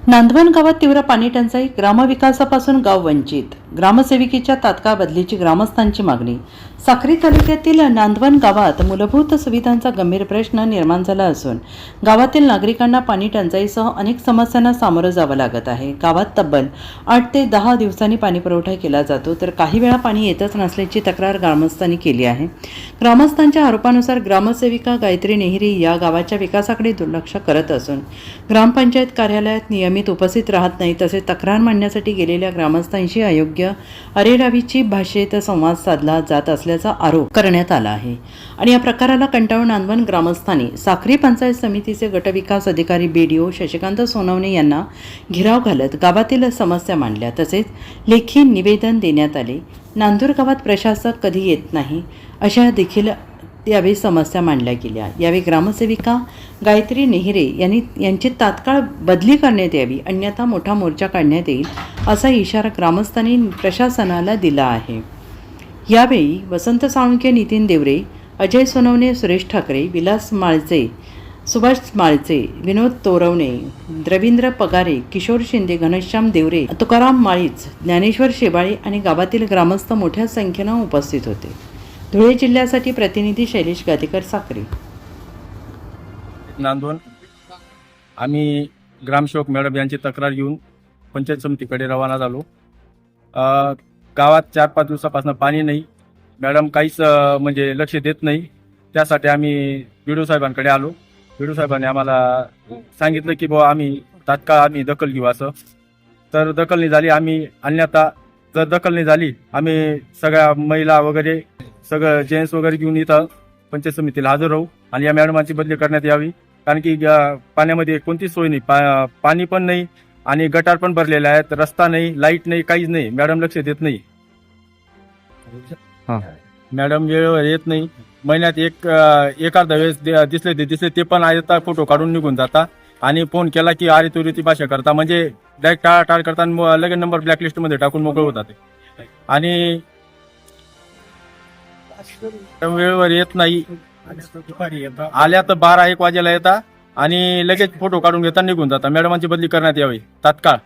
नांदवण गावात तीव्र पाणी टंचाई, ग्रामविकासापासून गाव वंचित. ग्रामसेविकेच्या तात्काळ बदलीची ग्रामस्थांची मागणी. साक्री तालुक्यातील नांदवण गावात मूलभूत सुविधांचा गंभीर प्रश्न निर्माण झाला असून गावातील नागरिकांना पाणी टंचाईसह अनेक समस्यांना सामोरं जावं लागत आहे. गावात तब्बल 8 ते 10 दिवसांनी पाणी पुरवठा केला जातो, तर काही वेळा पाणी येतच नसल्याची तक्रार ग्रामस्थांनी केली आहे. ग्रामस्थांच्या आरोपानुसार ग्रामसेविका गायत्री नेहरी या गावाच्या विकासाकडे दुर्लक्ष करत असून ग्रामपंचायत कार्यालयात नियमित उपस्थित राहत नाही. तसेच तक्रार मांडण्यासाठी गेलेल्या ग्रामस्थांशी अयोग्य अरेरावीची भाषेत संवाद साधला जात असल्याचा आरोप करण्यात आला आहे. आणि या प्रकाराला कंटाळून नांदवण ग्रामस्थांनी साक्री पंचायत समितीचे गटविकास अधिकारी BDO शशिकांत सोनवणे यांना घेराव घालत गावातील समस्या मांडल्या. तसेच लेखी निवेदन देण्यात आले. नांदूर गावात प्रशासक कधी येत नाही अशा देखील यावेळी समस्या मांडल्या गेल्या. यावेळी ग्रामसेविका गायत्री नेहरे यांची तात्काळ बदली करण्यात यावी, अन्यथा मोठा मोर्चा काढण्यात येईल असा इशारा ग्रामस्थांनी प्रशासनाला दिला आहे. यावेळी वसंत साळुंखे, नितीन देवरे, अजय सोनवणे, सुरेश ठाकरे, विलास माळचे, सुभाष माळचे, विनोद तोरवणे, रवींद्र पगारे, किशोर शिंदे, घनश्याम देवरे, तुकाराम माळीच, ज्ञानेश्वर शेबाळे आणि गावातील ग्रामस्थ मोठ्या संख्येनं उपस्थित होते. धुळे जिल्ह्यासाठी प्रतिनिधी शैलेश गादेकर, साक्री. नांदवण. आम्ही ग्रामसेवक मॅडम यांची तक्रार घेऊन पंचायत समितीकडे रवाना झालो. गावात 4-5 दिवसापासून पाणी नाही. मॅडम काहीच म्हणजे लक्ष देत नाही. त्यासाठी आम्ही BDO साहेबांकडे आलो. BDO साहेबांनी आम्हाला सांगितलं की बुवा आम्ही तात्काळ दखल घेऊ असं. तर दखल नाही झाली. आम्ही अन्यथा जर दखल नाही झाली आम्ही सगळ्या महिला वगैरे सगळं जेंट्स वगैरे घेऊन इथं पंचायत समितीला हजर राहू आणि या मॅडमांची बदली करण्यात यावी. कारण की पाण्यामध्ये कोणतीच सोय नाही, पाणी पण नाही आणि गटार पण भरलेले आहेत, रस्ता नाही, लाईट नाही, काहीच नाही. मॅडम लक्ष देत नाही. मॅडम वेळेवर येत नाही. महिन्यात एखादा वेळेस दिसले ते पण येतात, फोटो काढून निघून जाता आणि फोन केला की अरे तुरी भाषा करता, म्हणजे डायरेक्ट टाळाटाळ करता, लगेच नंबर ब्लॅकलिस्ट मध्ये टाकून मोकळे होतात. आणि वेळेवर येत नाही. आल्या तर 12-1 वाजेला येतात आणि लगेच फोटो काढून घेता, निघून जातात. मॅडमांची बदली करण्यात यावी तात्काळ.